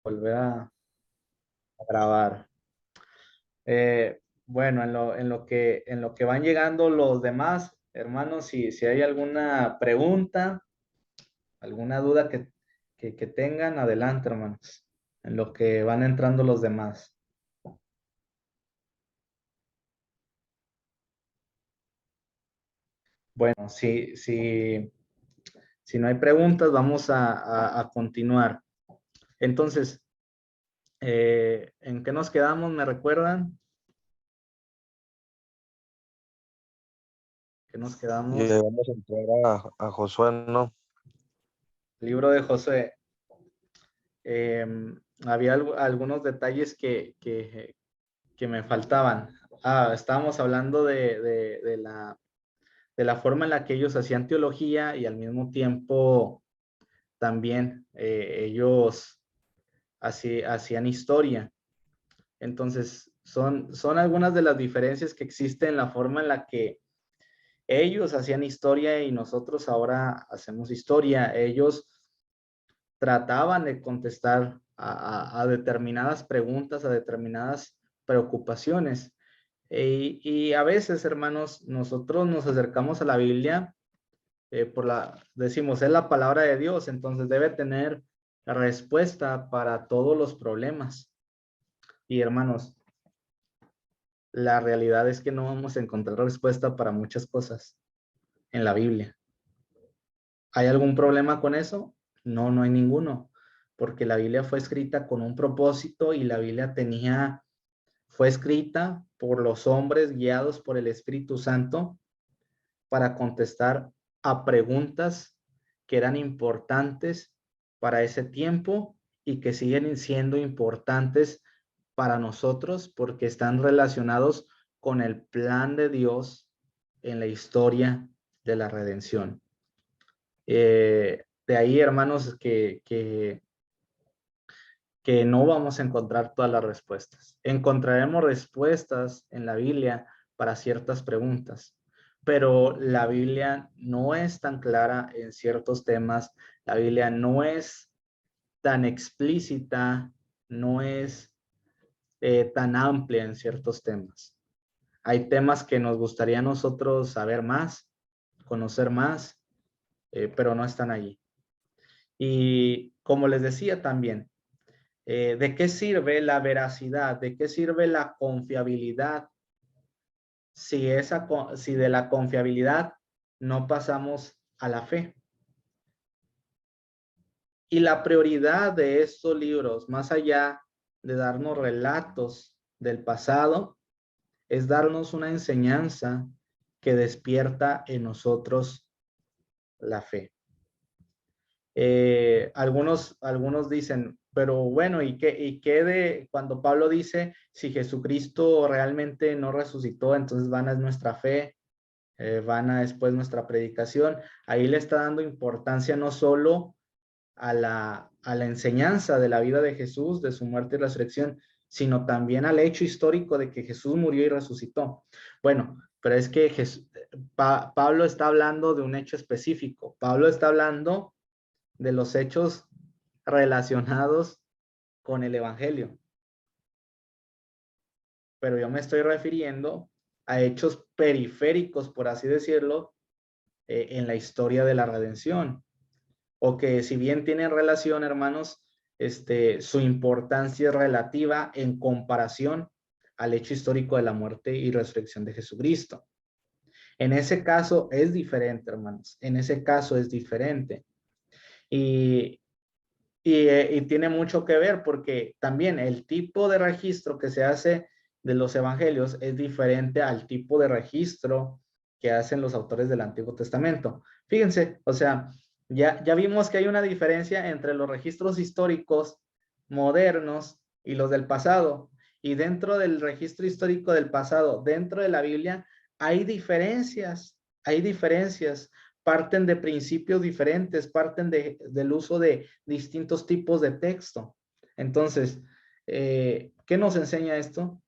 volver a grabar. Bueno, en lo que van llegando los demás, hermanos, si hay alguna pregunta, alguna duda que tengan, adelante, hermanos, en lo que van entrando los demás. Bueno, si no hay preguntas, vamos a continuar. Entonces, ¿en qué nos quedamos? ¿Me recuerdan? ¿Qué nos Y quedamos? vamos a entrar a Josué, ¿no? Libro de Josué. Eh, Había algunos detalles que me faltaban. Estábamos hablando de la forma en la que ellos hacían teología y al mismo tiempo también ellos hacían historia. Entonces, son algunas de las diferencias que existen en la forma en la que ellos hacían historia y nosotros ahora hacemos historia. Ellos trataban de contestar a determinadas preguntas, a determinadas preocupaciones. Y a veces, hermanos, nosotros nos acercamos a la Biblia decimos, es la palabra de Dios, entonces debe tener la respuesta para todos los problemas. Y hermanos, la realidad es que no vamos a encontrar respuesta para muchas cosas en la Biblia. ¿Hay algún problema con eso? No, no hay ninguno, porque la Biblia fue escrita con un propósito y la Biblia fue escrita por los hombres guiados por el Espíritu Santo para contestar a preguntas que eran importantes para ese tiempo y que siguen siendo importantes para nosotros porque están relacionados con el plan de Dios en la historia de la redención. De ahí, hermanos, que no vamos a encontrar todas las respuestas. Encontraremos respuestas en la Biblia para ciertas preguntas, pero la Biblia no es tan clara en ciertos temas, la Biblia no es tan explícita, no es tan amplia en ciertos temas. Hay temas que nos gustaría a nosotros saber más, conocer más, pero no están allí. Y como les decía también, ¿de qué sirve la veracidad? ¿De qué sirve la confiabilidad si de la confiabilidad no pasamos a la fe? Y la prioridad de estos libros, más allá de darnos relatos del pasado, es darnos una enseñanza que despierta en nosotros la fe. Algunos dicen, pero bueno, ¿y qué de cuando Pablo dice, si Jesucristo realmente no resucitó, entonces vana es nuestra fe, vana después nuestra predicación? Ahí le está dando importancia no solo a la enseñanza de la vida de Jesús, de su muerte y resurrección, sino también al hecho histórico de que Jesús murió y resucitó. Bueno, pero es que Pablo está hablando de un hecho específico. Pablo está hablando de los hechos relacionados con el Evangelio. Pero yo me estoy refiriendo a hechos periféricos, por así decirlo, en la historia de la redención. O que si bien tienen relación, hermanos, su importancia es relativa en comparación al hecho histórico de la muerte y resurrección de Jesucristo. En ese caso es diferente, hermanos. En ese caso es diferente. Y Y tiene mucho que ver porque también el tipo de registro que se hace de los evangelios es diferente al tipo de registro que hacen los autores del Antiguo Testamento. Fíjense, o sea, ya vimos que hay una diferencia entre los registros históricos modernos y los del pasado. Y dentro del registro histórico del pasado, dentro de la Biblia, hay diferencias, parten de principios diferentes, parten del uso de distintos tipos de texto. Entonces, ¿qué nos enseña esto?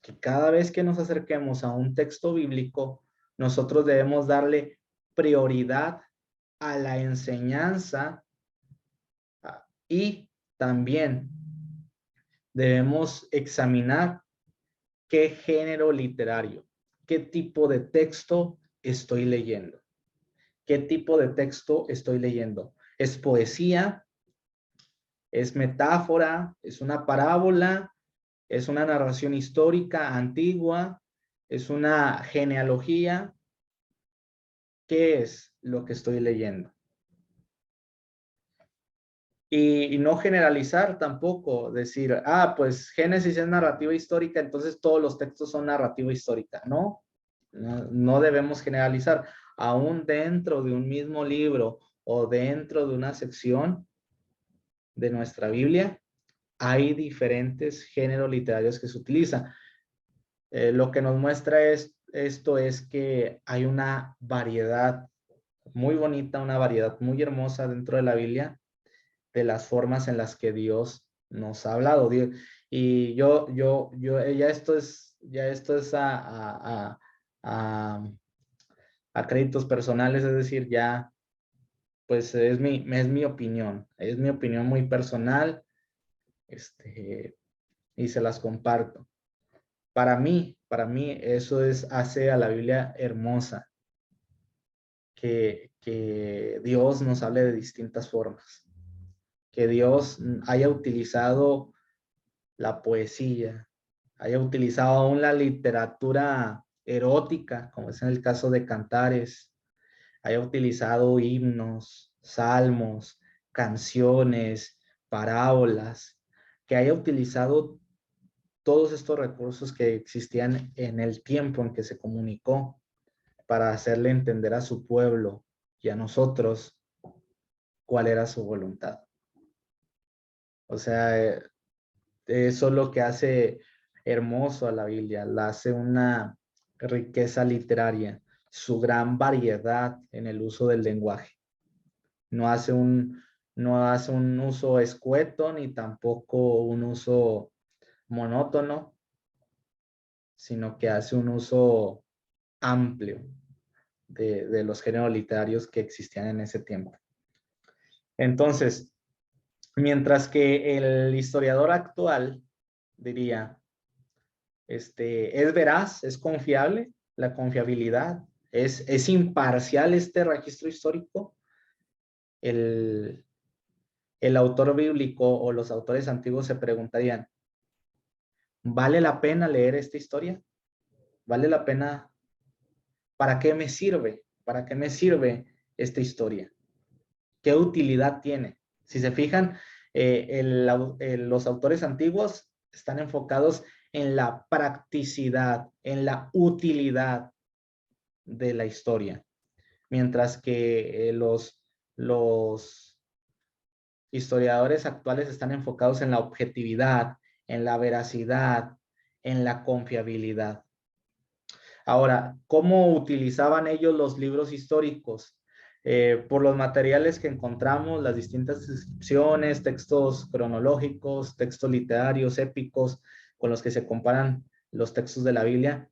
Que cada vez que nos acerquemos a un texto bíblico, nosotros debemos darle prioridad a la enseñanza y también debemos examinar qué género literario, qué tipo de texto estoy leyendo. ¿Qué tipo de texto estoy leyendo? ¿Es poesía? ¿Es metáfora? ¿Es una parábola? ¿Es una narración histórica antigua? ¿Es una genealogía? ¿Qué es lo que estoy leyendo? Y no generalizar tampoco, decir, pues Génesis es narrativa histórica, entonces todos los textos son narrativa histórica. No debemos generalizar. Aún dentro de un mismo libro o dentro de una sección de nuestra Biblia, hay diferentes géneros literarios que se utilizan. Lo que nos muestra esto es que hay una variedad muy bonita, una variedad muy hermosa dentro de la Biblia de las formas en las que Dios nos ha hablado. Y ya esto es a, a créditos personales, es decir, ya, pues es mi opinión muy personal, y se las comparto. Para mí eso hace a la Biblia hermosa, que Dios nos hable de distintas formas, que Dios haya utilizado la poesía, haya utilizado aún la literatura erótica, como es en el caso de Cantares, haya utilizado himnos, salmos, canciones, parábolas, que haya utilizado todos estos recursos que existían en el tiempo en que se comunicó para hacerle entender a su pueblo y a nosotros cuál era su voluntad. O sea, eso es lo que hace hermoso a la Biblia, la hace una riqueza literaria, su gran variedad en el uso del lenguaje. No hace no hace un uso escueto ni tampoco un uso monótono, sino que hace un uso amplio de los géneros literarios que existían en ese tiempo. Entonces, mientras que el historiador actual diría, es veraz, es confiable, la confiabilidad, es imparcial este registro histórico, el, el autor bíblico o los autores antiguos se preguntarían, ¿vale la pena leer esta historia? ¿Vale la pena? ¿Para qué me sirve? ¿Para qué me sirve esta historia? ¿Qué utilidad tiene? Si se fijan, los autores antiguos están enfocados en la practicidad, en la utilidad de la historia, mientras que los historiadores actuales están enfocados en la objetividad, en la veracidad, en la confiabilidad. Ahora, ¿cómo utilizaban ellos los libros históricos? Por los materiales que encontramos, las distintas descripciones, textos cronológicos, textos literarios, épicos, con los que se comparan los textos de la Biblia,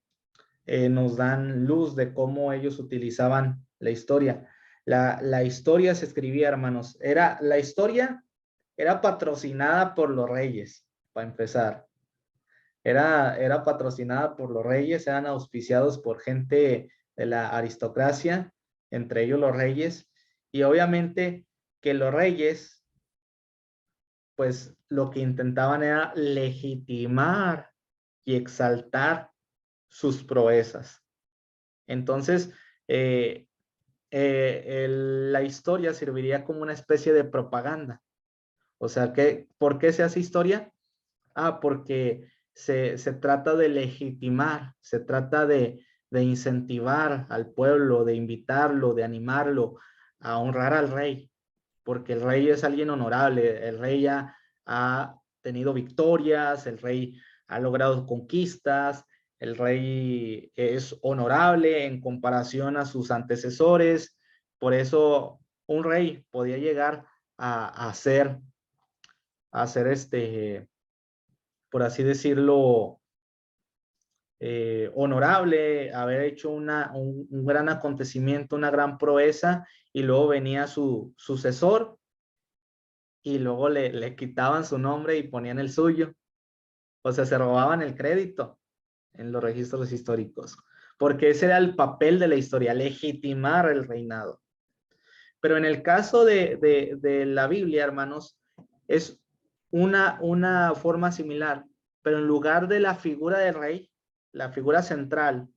nos dan luz de cómo ellos utilizaban la historia. La historia se escribía, hermanos, la historia era patrocinada por los reyes, para empezar. Era patrocinada por los reyes, eran auspiciados por gente de la aristocracia, entre ellos los reyes, y obviamente que los reyes, pues lo que intentaban era legitimar y exaltar sus proezas. Entonces, la historia serviría como una especie de propaganda. O sea, ¿por qué se hace historia? Porque se trata de legitimar, se trata de incentivar al pueblo, de invitarlo, de animarlo a honrar al rey, porque el rey es alguien honorable, el rey ya ha tenido victorias, el rey ha logrado conquistas, el rey es honorable en comparación a sus antecesores, por eso un rey podía llegar a ser por así decirlo, honorable, haber hecho un gran acontecimiento, una gran proeza, y luego venía su sucesor y luego le quitaban su nombre y ponían el suyo. O sea, se robaban el crédito en los registros históricos, porque ese era el papel de la historia, legitimar el reinado. Pero en el caso de la Biblia, hermanos, es una forma similar, pero en lugar de la figura del rey, la figura central,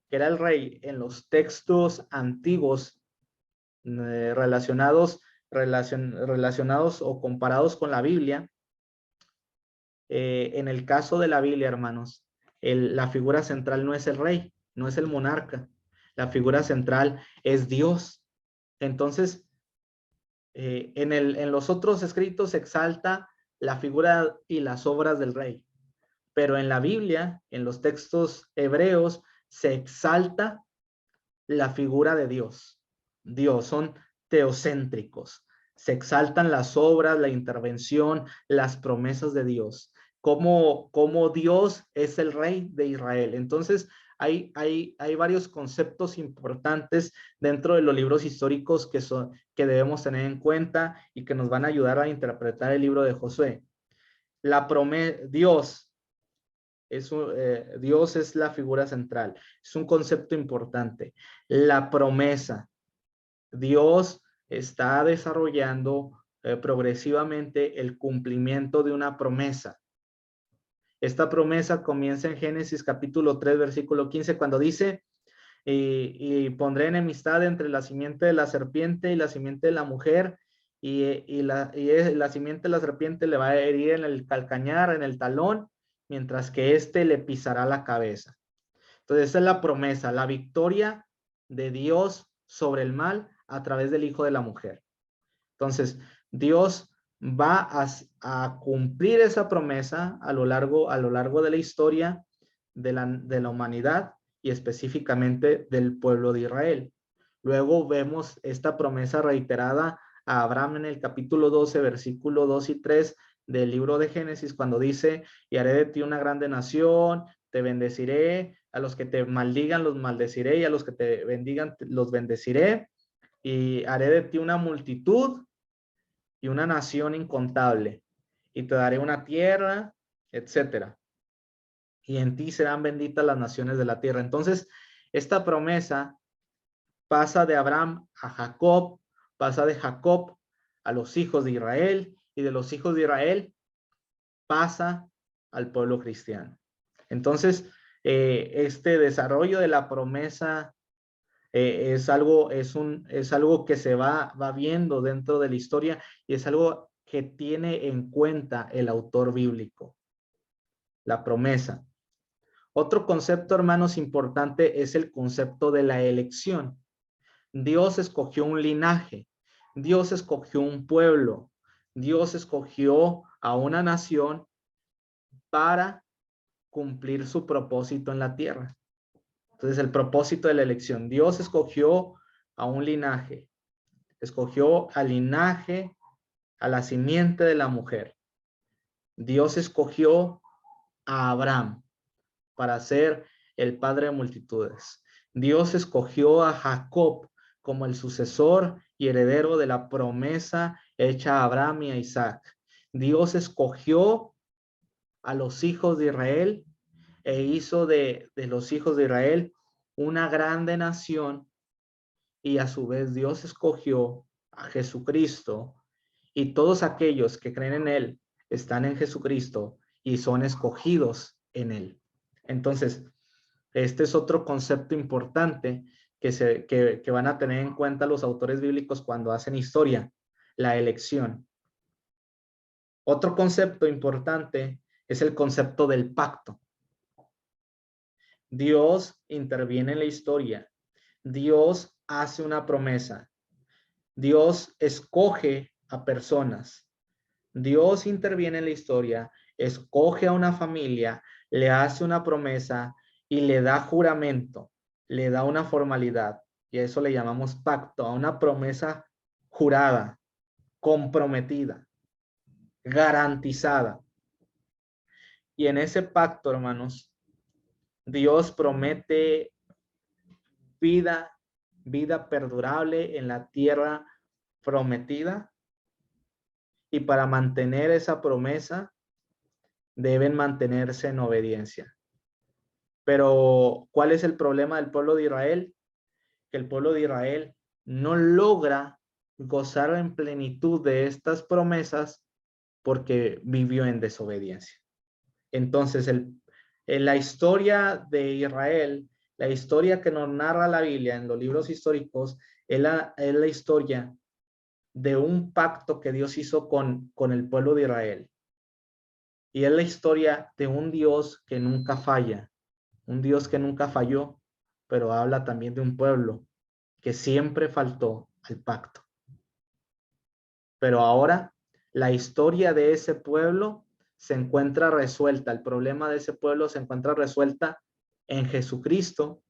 que era el rey en los textos antiguos relacionados o comparados con la Biblia, en el caso de la Biblia, hermanos, la figura central no es el rey, no es el monarca. La figura central es Dios. Entonces, en los otros escritos se exalta la figura y las obras del rey. Pero en la Biblia, en los textos hebreos, se exalta la figura de Dios. Dios, son teocéntricos. Se exaltan las obras, la intervención, las promesas de Dios. Como Dios es el rey de Israel. Entonces, hay varios conceptos importantes dentro de los libros históricos que debemos tener en cuenta y que nos van a ayudar a interpretar el libro de Josué. Dios Dios es la figura central. Es un concepto importante. La promesa. Dios está desarrollando progresivamente el cumplimiento de una promesa. Esta promesa comienza en Génesis capítulo 3, versículo 15, cuando dice, y pondré enemistad entre la simiente de la serpiente y la simiente de la mujer, y la simiente de la serpiente le va a herir en el calcañar, en el talón, mientras que éste le pisará la cabeza. Entonces, esa es la promesa, la victoria de Dios sobre el mal a través del hijo de la mujer. Entonces, Dios va a cumplir esa promesa a lo largo de la historia de la humanidad y específicamente del pueblo de Israel. Luego vemos esta promesa reiterada a Abraham en el capítulo 12, versículo 2 y 3 del libro de Génesis, cuando dice, y haré de ti una grande nación, te bendeciré, a los que te maldigan los maldeciré, y a los que te bendigan los bendeciré, y haré de ti una multitud y una nación incontable, y te daré una tierra, etcétera. Y en ti serán benditas las naciones de la tierra. Entonces, esta promesa pasa de Abraham a Jacob, pasa de Jacob a los hijos de Israel, y de los hijos de Israel pasa al pueblo cristiano. Entonces, este desarrollo de la promesa es algo que se va viendo dentro de la historia, y es algo que tiene en cuenta el autor bíblico, la promesa. Otro concepto, hermanos, importante es el concepto de la elección. Dios escogió un linaje, Dios escogió un pueblo, Dios escogió a una nación para cumplir su propósito en la tierra. Entonces, el propósito de la elección. Dios escogió a un linaje, escogió al linaje, a la simiente de la mujer. Dios escogió a Abraham para ser el padre de multitudes. Dios escogió a Jacob como el sucesor y heredero de la promesa hecha a Abraham y a Isaac. Dios escogió a los hijos de Israel e hizo de los hijos de Israel una grande nación, y a su vez Dios escogió a Jesucristo, y todos aquellos que creen en él están en Jesucristo y son escogidos en él. Entonces, este es otro concepto importante que van a tener en cuenta los autores bíblicos cuando hacen historia, la elección. Otro concepto importante es el concepto del pacto. Dios interviene en la historia. Dios hace una promesa. Dios escoge a personas. Dios interviene en la historia, escoge a una familia, le hace una promesa y le da juramento, le da una formalidad. Y a eso le llamamos pacto, a una promesa jurada, comprometida, garantizada. Y en ese pacto, hermanos, Dios promete vida perdurable en la tierra prometida. Y para mantener esa promesa, deben mantenerse en obediencia. Pero, ¿cuál es el problema del pueblo de Israel? Que el pueblo de Israel no logra gozar en plenitud de estas promesas porque vivió en desobediencia. Entonces, en la historia de Israel, la historia que nos narra la Biblia en los libros históricos, es la historia de un pacto que Dios hizo con el pueblo de Israel. Y es la historia de un Dios que nunca falla, un Dios que nunca falló, pero habla también de un pueblo que siempre faltó al pacto. Pero ahora la historia de ese pueblo se encuentra resuelta, el problema de ese pueblo se encuentra resuelta en Jesucristo,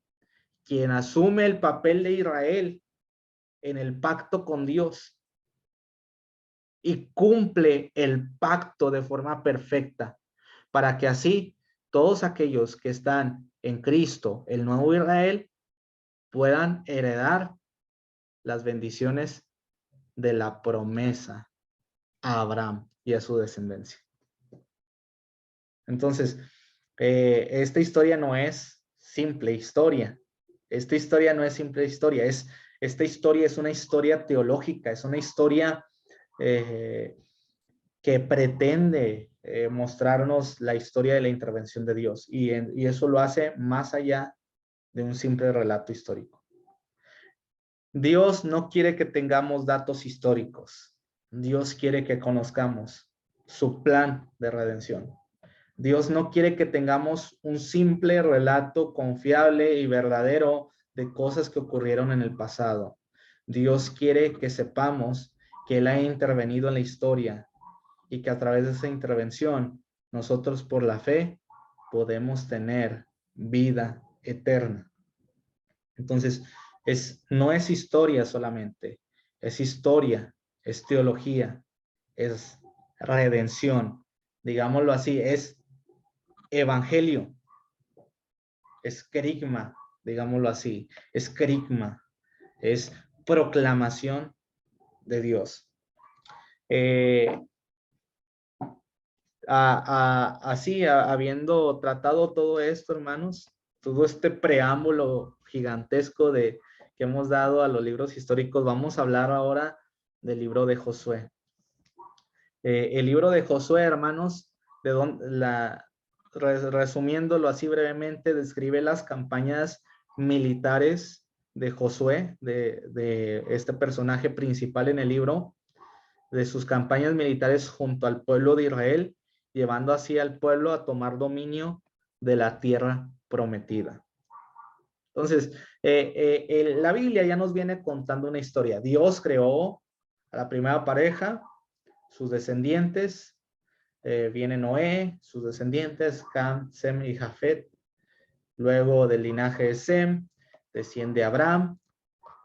quien asume el papel de Israel en el pacto con Dios y cumple el pacto de forma perfecta, para que así todos aquellos que están en Cristo, el nuevo Israel, puedan heredar las bendiciones de la promesa a Abraham y a su descendencia. Entonces, esta historia no es simple historia. Esta historia no es simple historia. Esta historia es una historia teológica, es una historia que pretende mostrarnos la historia de la intervención de Dios. Y eso lo hace más allá de un simple relato histórico. Dios no quiere que tengamos datos históricos. Dios quiere que conozcamos su plan de redención. Dios no quiere que tengamos un simple relato confiable y verdadero de cosas que ocurrieron en el pasado. Dios quiere que sepamos que Él ha intervenido en la historia y que a través de esa intervención nosotros por la fe podemos tener vida eterna. Entonces, no es historia solamente, es historia, es teología, es redención, digámoslo así, es evangelio, es querigma, digámoslo así, es querigma, es proclamación de Dios. Habiendo tratado todo esto, hermanos, todo este preámbulo gigantesco que hemos dado a los libros históricos, vamos a hablar ahora del libro de Josué. El libro de Josué, hermanos, resumiéndolo así brevemente, describe las campañas militares de Josué, de este personaje principal en el libro, de sus campañas militares junto al pueblo de Israel, llevando así al pueblo a tomar dominio de la tierra prometida. Entonces, la Biblia ya nos viene contando una historia. Dios creó a la primera pareja, sus descendientes, viene Noé, sus descendientes, Cam, Sem y Jafet. Luego del linaje de Sem, desciende Abraham,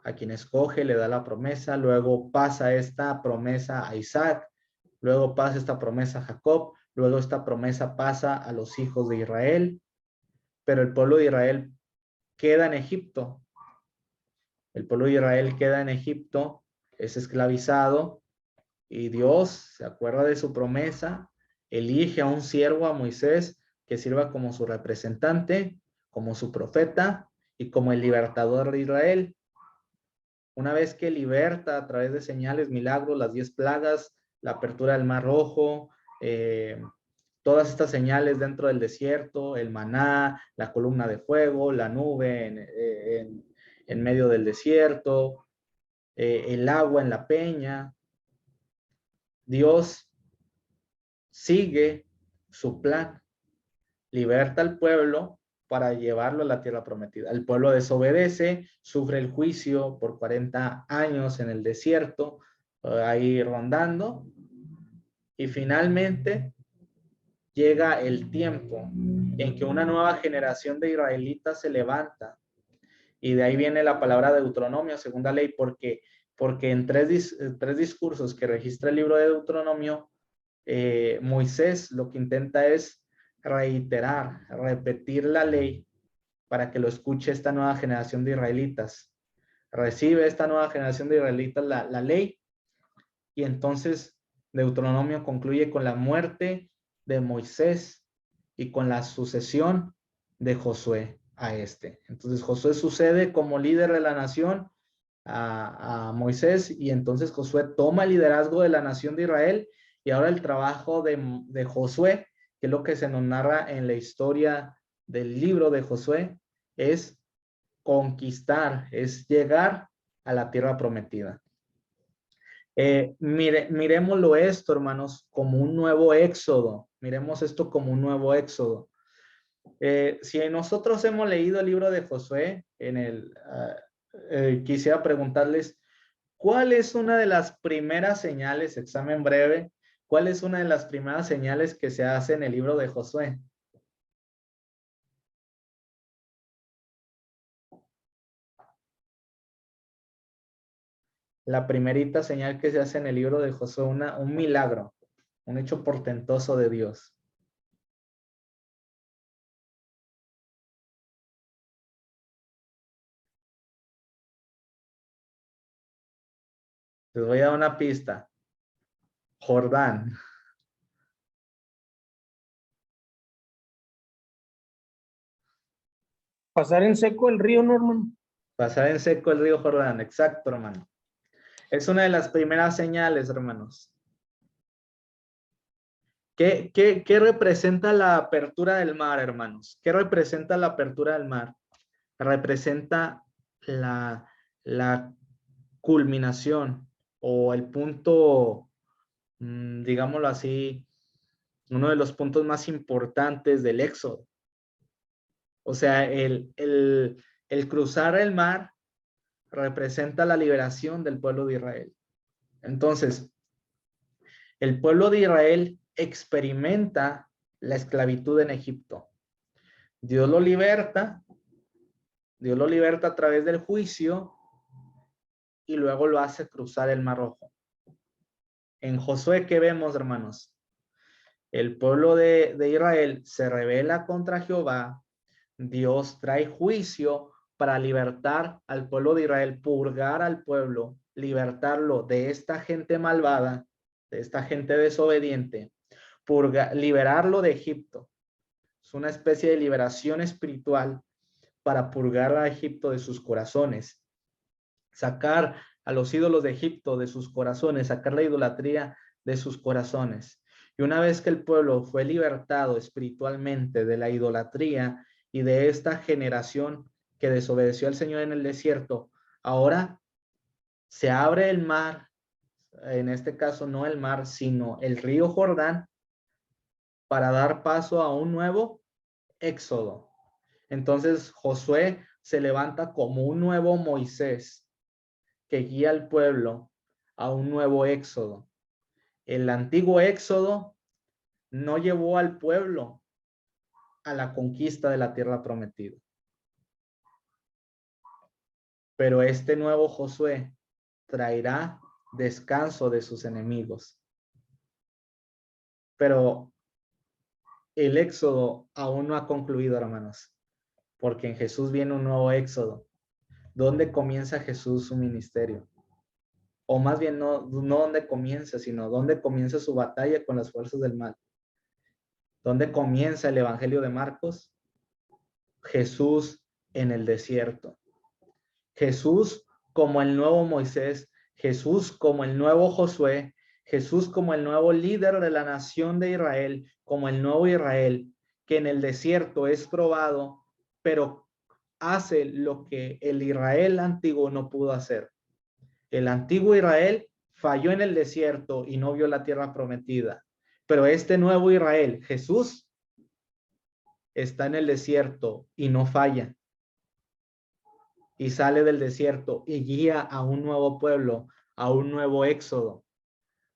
a quien escoge, le da la promesa, luego pasa esta promesa a Isaac, luego pasa esta promesa a Jacob, luego esta promesa pasa a los hijos de Israel, pero el pueblo de Israel queda en Egipto. El pueblo de Israel queda en Egipto, es esclavizado, y Dios se acuerda de su promesa, elige a un siervo, a Moisés, que sirva como su representante, como su profeta y como el libertador de Israel. Una vez que liberta a través de señales, milagros, las 10 plagas, la apertura del Mar Rojo, todas estas señales dentro del desierto, el maná, la columna de fuego, la nube en medio del desierto, el agua en la peña. Dios sigue su plan, liberta al pueblo para llevarlo a la tierra prometida. El pueblo desobedece, sufre el juicio por 40 años en el desierto, ahí rondando, y finalmente llega el tiempo en que una nueva generación de israelitas se levanta, y de ahí viene la palabra Deuteronomio, segunda ley, porque en tres discursos que registra el libro de Deuteronomio, Moisés lo que intenta es reiterar, repetir la ley para que lo escuche esta nueva generación de israelitas. Recibe esta nueva generación de israelitas la ley, y entonces Deuteronomio concluye con la muerte de Moisés y con la sucesión de Josué a este. Entonces Josué sucede como líder de la nación a Moisés, y entonces Josué toma el liderazgo de la nación de Israel, y ahora el trabajo de Josué, que es lo que se nos narra en la historia del libro de Josué, es conquistar, es llegar a la tierra prometida. Miremoslo esto, hermanos, como un nuevo éxodo. Miremos esto como un nuevo éxodo. Si nosotros hemos leído el libro de Josué, quisiera preguntarles, ¿cuál es una de las primeras señales, examen breve, cuál es una de las primeras señales que se hace en el libro de Josué? La primerita señal que se hace en el libro de Josué, un milagro, un hecho portentoso de Dios. Les voy a dar una pista. Jordán. Pasar en seco el río, ¿no, hermano? Pasar en seco el río Jordán. Exacto, hermano. Es una de las primeras señales, hermanos. ¿Qué representa la apertura del mar, hermanos? ¿Qué representa la apertura del mar? Representa la culminación o el punto, digámoslo así, uno de los puntos más importantes del éxodo. O sea, el cruzar el mar representa la liberación del pueblo de Israel. Entonces, el pueblo de Israel experimenta la esclavitud en Egipto. Dios lo liberta a través del juicio y luego lo hace cruzar el Mar Rojo. En Josué, ¿qué vemos, hermanos? El pueblo de Israel se rebela contra Jehová, Dios trae juicio para libertar al pueblo de Israel, purgar al pueblo, libertarlo de esta gente malvada, de esta gente desobediente, liberarlo de Egipto. Es una especie de liberación espiritual para purgar a Egipto de sus corazones, sacar a los ídolos de Egipto de sus corazones, sacar la idolatría de sus corazones. Y una vez que el pueblo fue libertado espiritualmente de la idolatría y de esta generación que desobedeció al Señor en el desierto, ahora se abre el mar, en este caso no el mar, sino el río Jordán, para dar paso a un nuevo éxodo. Entonces Josué se levanta como un nuevo Moisés que guía al pueblo a un nuevo éxodo. El antiguo éxodo no llevó al pueblo a la conquista de la tierra prometida. Pero este nuevo Josué traerá descanso de sus enemigos. Pero el éxodo aún no ha concluido, hermanos, porque en Jesús viene un nuevo éxodo. ¿Dónde comienza Jesús su ministerio? O más bien no dónde comienza, sino dónde comienza su batalla con las fuerzas del mal. ¿Dónde comienza el Evangelio de Marcos? Jesús en el desierto. Jesús como el nuevo Moisés, Jesús como el nuevo Josué, Jesús como el nuevo líder de la nación de Israel, como el nuevo Israel, que en el desierto es probado, pero hace lo que el Israel antiguo no pudo hacer. El antiguo Israel falló en el desierto y no vio la tierra prometida. Pero este nuevo Israel, Jesús, está en el desierto y no falla. Y sale del desierto y guía a un nuevo pueblo, a un nuevo éxodo,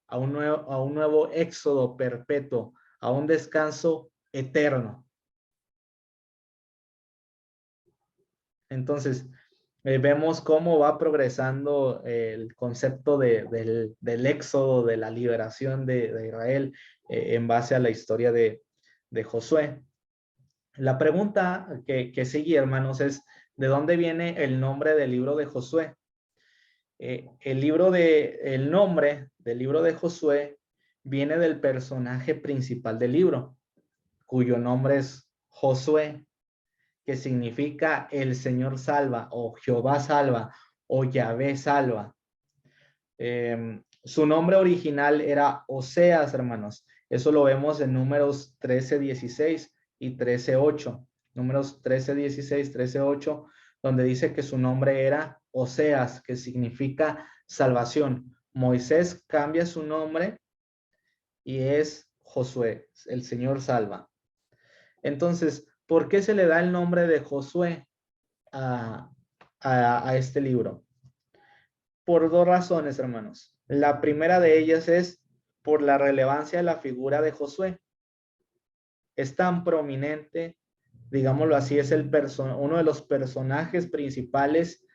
a un nuevo éxodo perpetuo, a un descanso eterno. Entonces, vemos cómo va progresando el concepto del éxodo, de la liberación de Israel en base a la historia de Josué. La pregunta que sigue, hermanos, es ¿de dónde viene el nombre del libro de Josué? El nombre del libro de Josué viene del personaje principal del libro, cuyo nombre es Josué, que significa el Señor salva, o Jehová salva, o Yahvé salva. Su nombre original era Oseas, hermanos. Eso lo vemos en Números 13:16 y 13:8. Números 13:16, 13:8, donde dice que su nombre era Oseas, que significa salvación. Moisés cambia su nombre y es Josué, el Señor salva. Entonces, ¿por qué se le da el nombre de Josué a este libro? Por dos razones, hermanos. La primera de ellas es por la relevancia de la figura de Josué. Es tan prominente, digámoslo así, es uno de los personajes principales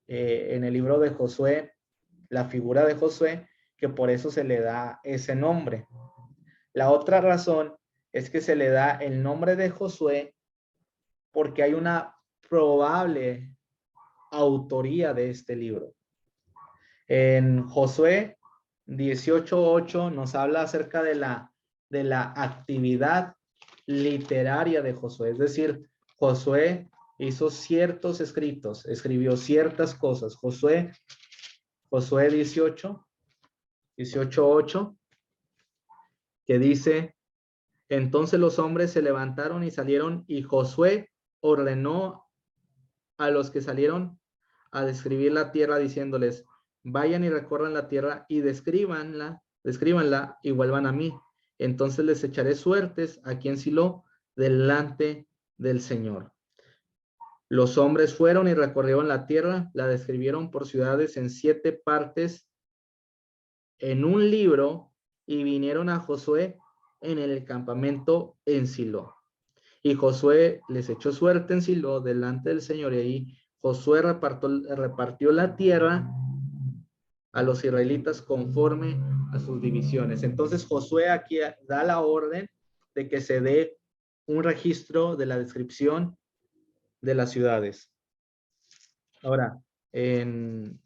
en el libro de Josué, la figura de Josué, que por eso se le da ese nombre. La otra razón es que se le da el nombre de Josué porque hay una probable autoría de este libro. En Josué 18:8 nos habla acerca de la actividad literaria de Josué. Es decir, Josué hizo ciertos escritos, escribió ciertas cosas. Josué 18:8, que dice: entonces los hombres se levantaron y salieron, y Josué ordenó a los que salieron a describir la tierra, diciéndoles: vayan y recorran la tierra y descríbanla y vuelvan a mí. Entonces les echaré suertes aquí en Silo delante del Señor. Los hombres fueron y recorrieron la tierra, la describieron por ciudades en 7 partes en un libro, y vinieron a Josué en el campamento en Silo. Y Josué les echó suerte en Silo delante del Señor, y ahí Josué repartió la tierra a los israelitas conforme a sus divisiones. Entonces Josué aquí da la orden de que se dé un registro de la descripción de las ciudades. Ahora, en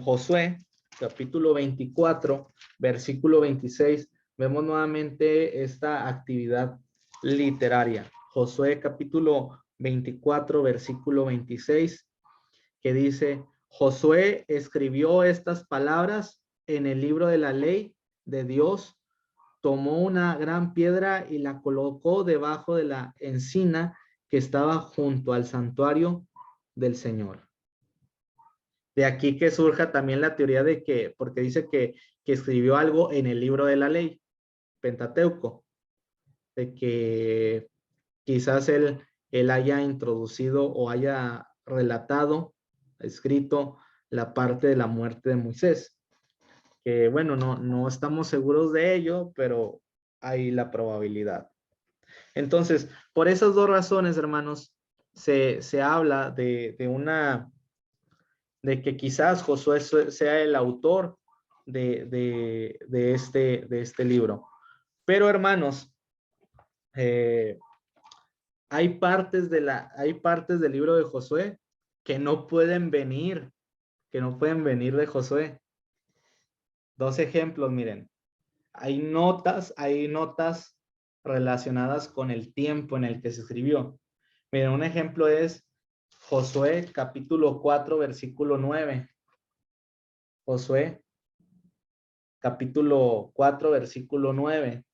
Josué, capítulo 24, versículo 26, vemos nuevamente esta actividad literaria. Josué, capítulo 24, versículo 26, que dice: Josué escribió estas palabras en el libro de la ley de Dios, tomó una gran piedra y la colocó debajo de la encina que estaba junto al santuario del Señor. De aquí que surja también la teoría de que, porque dice que escribió algo en el libro de la ley, Pentateuco, de que quizás él haya introducido o haya relatado, escrito la parte de la muerte de Moisés. Que bueno, no estamos seguros de ello, pero hay la probabilidad. Entonces, por esas dos razones, hermanos, se habla de que quizás Josué sea el autor de este libro. Pero, hermanos, hay partes del libro de Josué que no pueden venir de Josué. 2 ejemplos, miren. Hay notas relacionadas con el tiempo en el que se escribió. Miren, un ejemplo es Josué capítulo 4, versículo 9. Josué capítulo 4, versículo 9.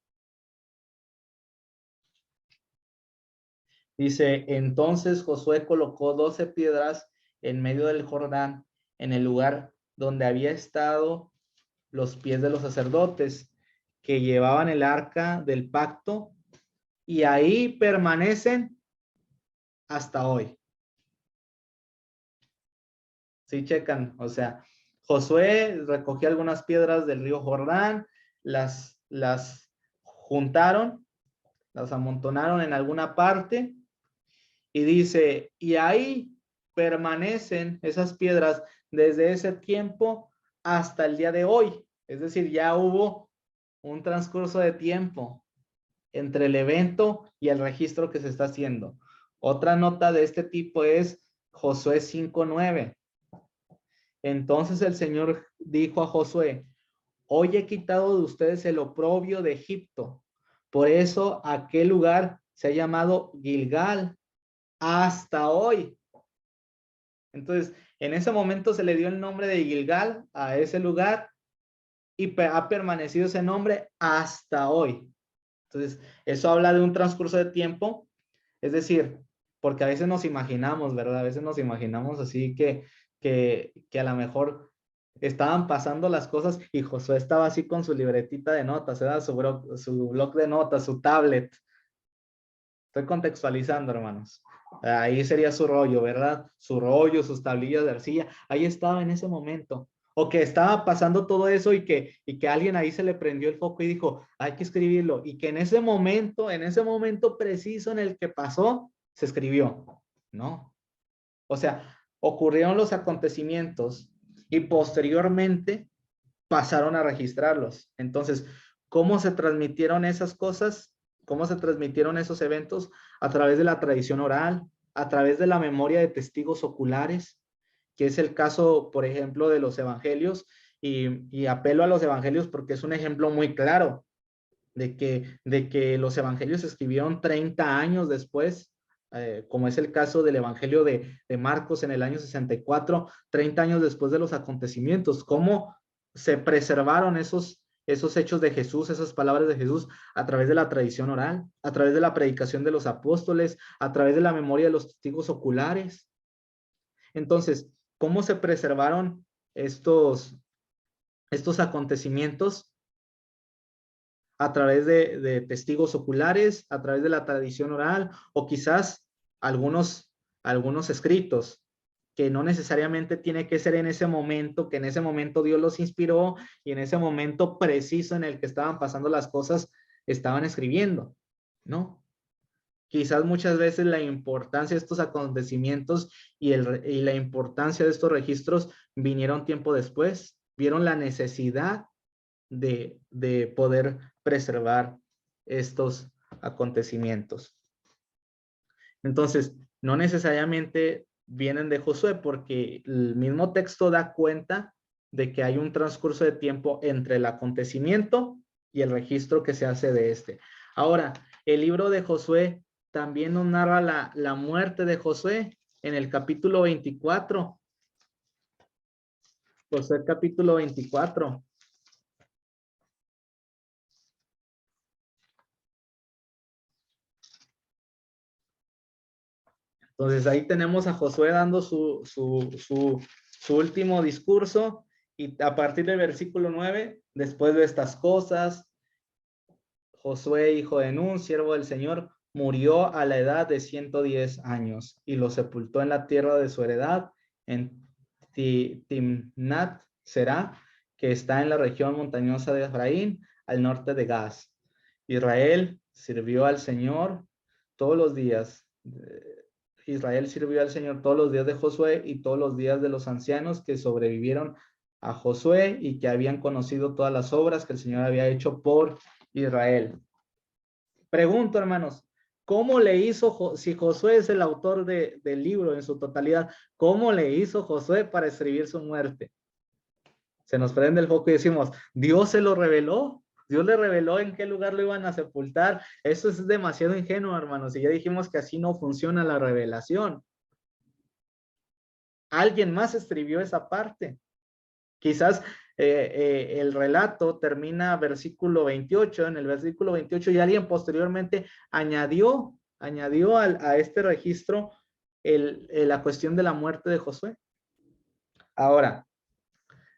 Dice: entonces Josué colocó 12 piedras en medio del Jordán, en el lugar donde había estado los pies de los sacerdotes que llevaban el arca del pacto, y ahí permanecen hasta hoy. Sí, checan, o sea, Josué recogió algunas piedras del río Jordán, las juntaron, las amontonaron en alguna parte, y dice: y ahí permanecen esas piedras desde ese tiempo hasta el día de hoy. Es decir, ya hubo un transcurso de tiempo entre el evento y el registro que se está haciendo. Otra nota de este tipo es Josué 5:9. Entonces el Señor dijo a Josué: hoy he quitado de ustedes el oprobio de Egipto. Por eso aquel lugar se ha llamado Gilgal hasta hoy. Entonces, en ese momento se le dio el nombre de Gilgal a ese lugar y ha permanecido ese nombre hasta hoy. Entonces, eso habla de un transcurso de tiempo, es decir, porque a veces nos imaginamos, ¿verdad? A veces nos imaginamos así que a lo mejor estaban pasando las cosas y Josué estaba así con su libretita de notas, ¿verdad? Su bloc de notas, su tablet. Estoy contextualizando, hermanos. Ahí sería su rollo, ¿verdad? Su rollo, sus tablillas de arcilla. Ahí estaba en ese momento. O que estaba pasando todo eso y que alguien ahí se le prendió el foco y dijo, hay que escribirlo. Y que en ese momento preciso en el que pasó, se escribió. ¿No? O sea, ocurrieron los acontecimientos y posteriormente pasaron a registrarlos. Entonces, ¿cómo se transmitieron esas cosas? ¿Cómo se transmitieron esos eventos? A través de la tradición oral, a través de la memoria de testigos oculares, que es el caso, por ejemplo, de los evangelios, y apelo a los evangelios porque es un ejemplo muy claro de que los evangelios se escribieron 30 años después, como es el caso del evangelio de Marcos en el año 64, 30 años después de los acontecimientos. ¿Cómo se preservaron esos hechos de Jesús, esas palabras de Jesús a través de la tradición oral, a través de la predicación de los apóstoles, a través de la memoria de los testigos oculares? Entonces, ¿cómo se preservaron estos acontecimientos? A través de testigos oculares, a través de la tradición oral o quizás algunos escritos, que no necesariamente tiene que ser en ese momento, que en ese momento Dios los inspiró y en ese momento preciso en el que estaban pasando las cosas, estaban escribiendo, ¿no? Quizás muchas veces la importancia de estos acontecimientos y la importancia de estos registros vinieron tiempo después, vieron la necesidad de poder preservar estos acontecimientos. Entonces, no necesariamente vienen de Josué, porque el mismo texto da cuenta de que hay un transcurso de tiempo entre el acontecimiento y el registro que se hace de este. Ahora, el libro de Josué también nos narra la muerte de Josué en el capítulo 24. Josué capítulo 24. Entonces ahí tenemos a Josué dando su último discurso y a partir del versículo 9, después de estas cosas, Josué, hijo de Nun, siervo del Señor, murió a la edad de 110 años y lo sepultó en la tierra de su heredad, en Timnat Será, que está en la región montañosa de Efraín, al norte de Gaz. Israel sirvió al Señor todos los días. Israel sirvió al Señor todos los días de Josué y todos los días de los ancianos que sobrevivieron a Josué y que habían conocido todas las obras que el Señor había hecho por Israel. Pregunto, hermanos, ¿cómo le hizo, si Josué es el autor del libro en su totalidad, cómo le hizo Josué para escribir su muerte? Se nos prende el foco y decimos, Dios se lo reveló. Dios le reveló en qué lugar lo iban a sepultar. Eso es demasiado ingenuo, hermanos. Y ya dijimos que así no funciona la revelación. Alguien más escribió esa parte. Quizás el relato termina versículo 28, en el versículo 28 y alguien posteriormente añadió a este registro la cuestión de la muerte de Josué. Ahora,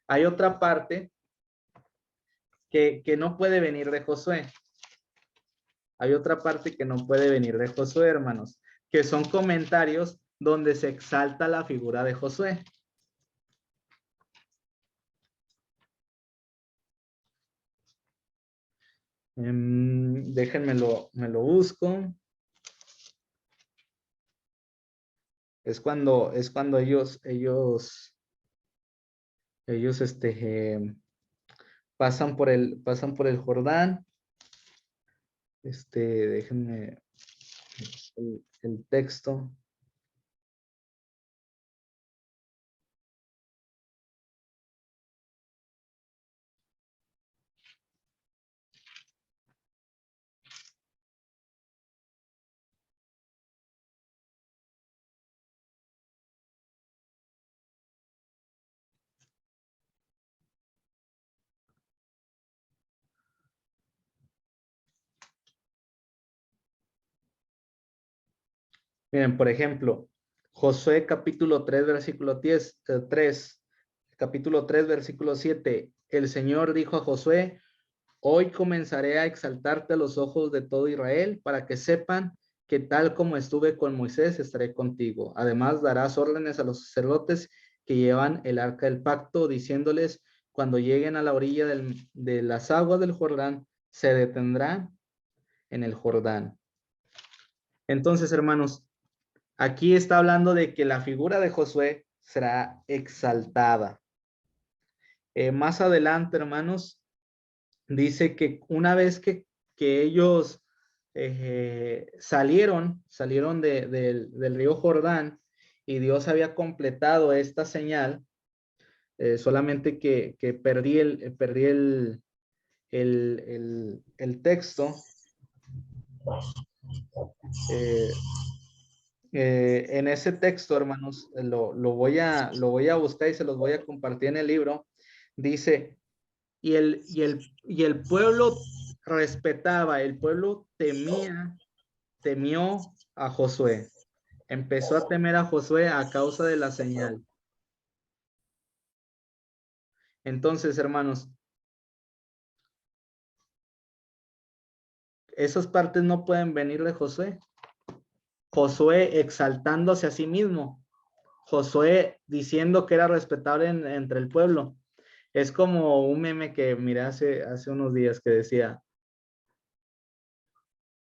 hay otra parte que no puede venir de Josué. Hay otra parte que no puede venir de Josué, hermanos, que son comentarios donde se exalta la figura de Josué. Déjenmelo, me lo busco. Es cuando ellos pasan por el Jordán. Déjenme el texto. Miren, por ejemplo, Josué capítulo 3, versículo 3, capítulo 3, versículo 7. El Señor dijo a Josué: hoy comenzaré a exaltarte a los ojos de todo Israel para que sepan que tal como estuve con Moisés, estaré contigo. Además, darás órdenes a los sacerdotes que llevan el arca del pacto, diciéndoles: cuando lleguen a la orilla de las aguas del Jordán, se detendrán en el Jordán. Entonces, hermanos, aquí está hablando de que la figura de Josué será exaltada. Más adelante, hermanos, dice que una vez que ellos salieron del río Jordán y Dios había completado esta señal, solamente que perdí el texto. En ese texto, hermanos, lo voy a buscar y se los voy a compartir en el libro. Dice: y el pueblo respetaba, el pueblo temió a Josué. Empezó a temer a Josué a causa de la señal. Entonces, hermanos, esas partes no pueden venir de Josué. Josué exaltándose a sí mismo. Josué diciendo que era respetable entre el pueblo. Es como un meme que miré hace unos días que decía: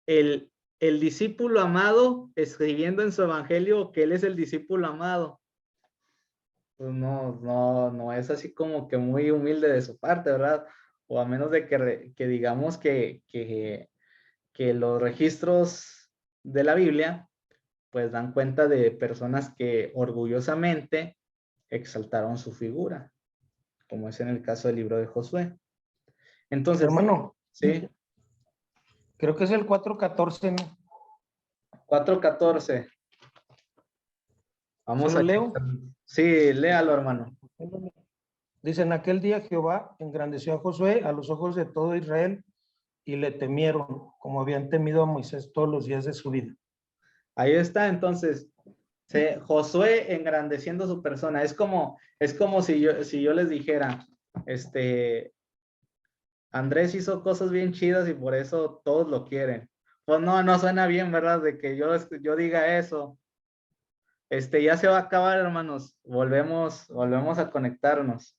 el discípulo amado escribiendo en su evangelio que él es el discípulo amado. Pues no es así como que muy humilde de su parte, ¿verdad? O a menos de que digamos que los registros de la Biblia pues dan cuenta de personas que orgullosamente exaltaron su figura, como es en el caso del libro de Josué. Entonces, Hermano, sí, creo que es el 4:14, ¿no? 4:14. ¿Se Vamos lo a... leo? Sí, léalo, hermano. Dice: en aquel día Jehová engrandeció a Josué a los ojos de todo Israel y le temieron, como habían temido a Moisés todos los días de su vida. Ahí está, entonces, Josué engrandeciendo su persona. Es como si yo les dijera, Andrés hizo cosas bien chidas y por eso todos lo quieren. Pues no suena bien, ¿verdad? De que yo diga eso. Ya se va a acabar, hermanos. Volvemos a conectarnos.